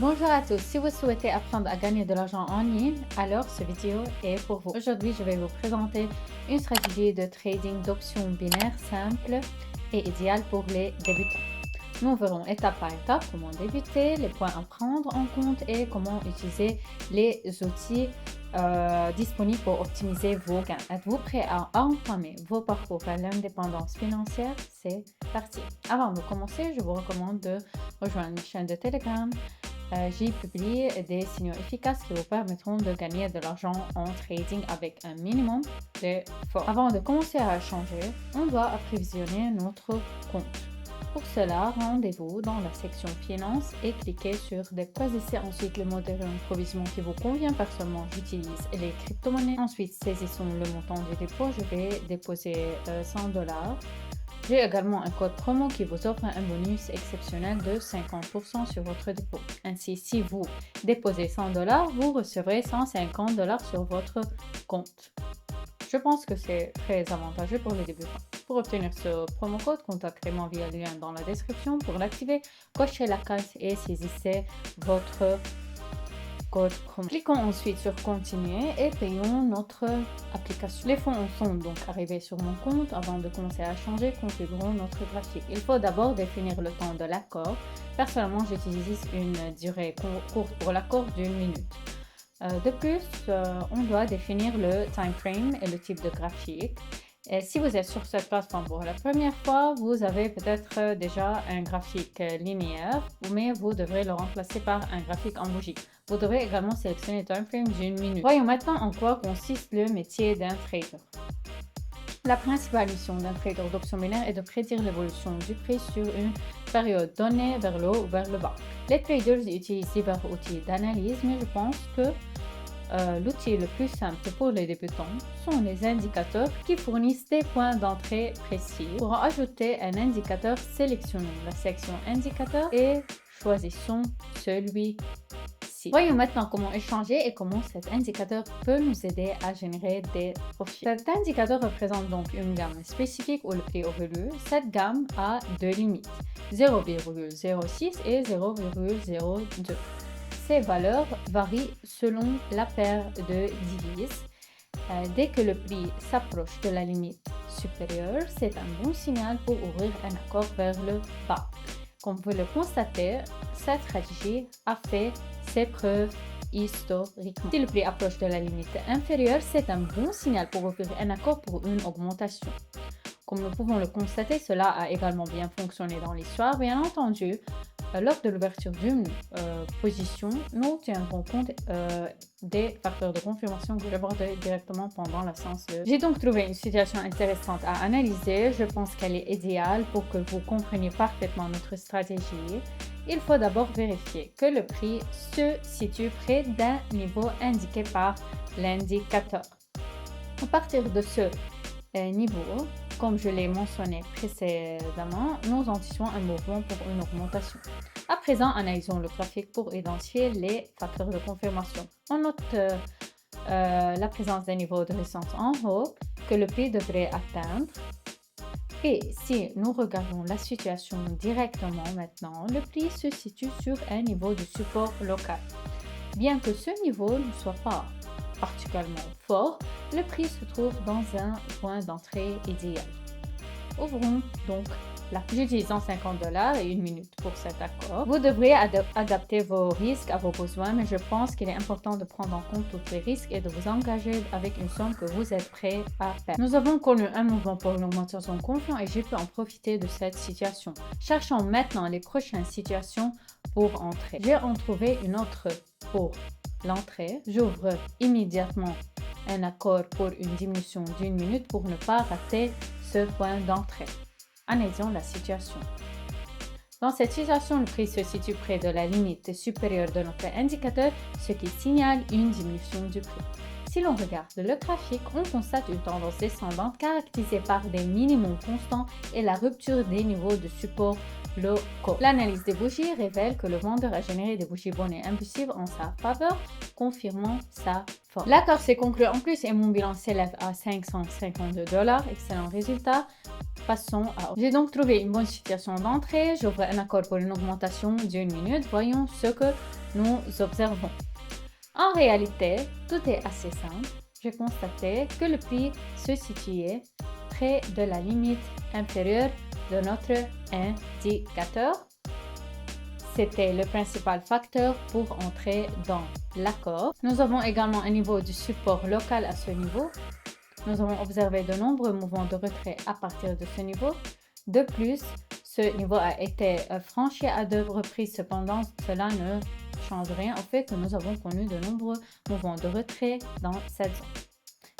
Bonjour à tous, si vous souhaitez apprendre à gagner de l'argent en ligne, alors cette vidéo est pour vous. Aujourd'hui, je vais vous présenter une stratégie de trading d'options binaires simple et idéale pour les débutants. Nous verrons étape par étape comment débuter, les points à prendre en compte et comment utiliser les outils disponibles pour optimiser vos gains. Êtes-vous prêt à entamer vos parcours vers l'indépendance financière? C'est parti! Avant de commencer, je vous recommande de rejoindre ma chaîne de Telegram. J'y publie des signaux efficaces qui vous permettront de gagner de l'argent en trading avec un minimum d'efforts. Avant de commencer à changer, on doit approvisionner notre compte. Pour cela, rendez-vous dans la section Finance et cliquez sur Dépôt. Choisissez ensuite le modèle d'approvisionnement qui vous convient. Personnellement, j'utilise les crypto-monnaies. Ensuite, saisissons le montant du dépôt. Je vais déposer 100 $. J'ai également un code promo qui vous offre un bonus exceptionnel de 50% sur votre dépôt. Ainsi, si vous déposez 100 $, vous recevrez 150 $ sur votre compte. Je pense que c'est très avantageux pour les débutants. Pour obtenir ce promo code, contactez-moi via le lien dans la description. Pour l'activer, cochez la case et saisissez votre code promo. Cliquons ensuite sur Continuer et payons notre application. Les fonds sont donc arrivés sur mon compte. Avant de commencer à changer, configurons notre graphique. Il faut d'abord définir le temps de l'accord. Personnellement, j'utilise une durée courte pour l'accord d'1 minute. De plus, on doit définir le time frame et le type de graphique. Et si vous êtes sur cette plateforme pour la première fois, vous avez peut-être déjà un graphique linéaire, mais vous devrez le remplacer par un graphique en bougie. Vous devrez également sélectionner le time frame d'1 minute. Voyons maintenant en quoi consiste le métier d'un trader. La principale mission d'un trader d'options binaires est de prédire l'évolution du prix sur une période donnée vers le haut ou vers le bas. Les traders utilisent divers outils d'analyse, mais je pense que l'outil le plus simple pour les débutants sont les indicateurs qui fournissent des points d'entrée précis. Pour ajouter un indicateur, sélectionnons la section Indicateurs et choisissons celui-ci. Voyons maintenant comment échanger et comment cet indicateur peut nous aider à générer des profits. Cet indicateur représente donc une gamme spécifique où le prix évolue. Cette gamme a deux limites, 0,06 et 0,02. Ces valeurs varient selon la paire de devises. Dès que le prix s'approche de la limite supérieure, c'est un bon signal pour ouvrir un accord vers le bas. Comme vous le constatez, cette stratégie a fait ses preuves historiquement. Si le prix approche de la limite inférieure, c'est un bon signal pour ouvrir un accord pour une augmentation. Comme nous pouvons le constater, cela a également bien fonctionné dans l'histoire. Bien entendu, lors de l'ouverture d'une position, nous tiendrons compte des facteurs de confirmation que j'aborderai directement pendant la séance. J'ai donc trouvé une situation intéressante à analyser. Je pense qu'elle est idéale pour que vous compreniez parfaitement notre stratégie. Il faut d'abord vérifier que le prix se situe près d'un niveau indiqué par l'indicateur. À partir de ce niveau, comme je l'ai mentionné précédemment, nous anticipons un mouvement pour une augmentation. À présent, analysons le graphique pour identifier les facteurs de confirmation. On note la présence d'un niveau de résistance en haut que le prix devrait atteindre. Et si nous regardons la situation directement maintenant, le prix se situe sur un niveau de support local. Bien que ce niveau ne soit pas particulièrement fort, le prix se trouve dans un point d'entrée idéal. Ouvrons donc la j'utilise 50 $ et 1 minute pour cet accord. Vous devrez adapter vos risques à vos besoins, mais je pense qu'il est important de prendre en compte tous les risques et de vous engager avec une somme que vous êtes prêt à faire. Nous avons connu un mouvement pour une augmentation confiante et j'ai pu en profiter de cette situation. Cherchons maintenant les prochaines situations pour entrer. J'ai en trouvé une autre pour l'entrée. J'ouvre immédiatement un accord pour une diminution d'1 minute pour ne pas rater ce point d'entrée. Analysons la situation. Dans cette situation, le prix se situe près de la limite supérieure de notre indicateur, ce qui signale une diminution du prix. Si l'on regarde le graphique, on constate une tendance descendante caractérisée par des minimums constants et la rupture des niveaux de support locaux. L'analyse des bougies révèle que le vendeur a généré des bougies bonnes et impulsives en sa faveur, confirmant sa force. L'accord s'est conclu en plus et mon bilan s'élève à 552 $. Excellent résultat. Passons à... J'ai donc trouvé une bonne situation d'entrée. J'ouvre un accord pour une augmentation d'1 minute. Voyons ce que nous observons. En réalité, tout est assez simple. J'ai constaté que le prix se situait près de la limite inférieure de notre indicateur. C'était le principal facteur pour entrer dans l'accord. Nous avons également un niveau du support local à ce niveau. Nous avons observé de nombreux mouvements de retrait à partir de ce niveau. De plus, ce niveau a été franchi à deux reprises. Cependant, cela ne change rien au fait que nous avons connu de nombreux mouvements de retrait dans cette zone.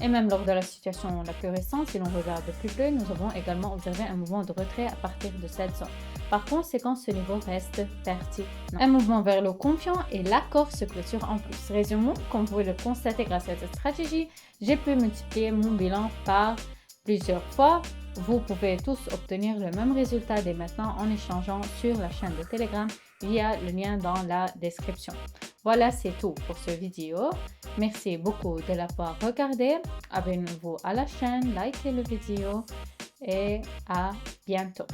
Et même lors de la situation la plus récente, si l'on regarde de plus près, nous avons également observé un mouvement de retrait à partir de cette zone. Par conséquent, ce niveau reste pertinent. Un mouvement vers le confiant et l'accord se clôture en plus. Résumons, comme vous pouvez le constater grâce à cette stratégie, j'ai pu multiplier mon bilan par plusieurs fois. Vous pouvez tous obtenir le même résultat dès maintenant en échangeant sur la chaîne de Telegram via le lien dans la description. Voilà, c'est tout pour cette vidéo. Merci beaucoup de l'avoir regardé. Abonnez-vous à la chaîne, likez la vidéo et à bientôt.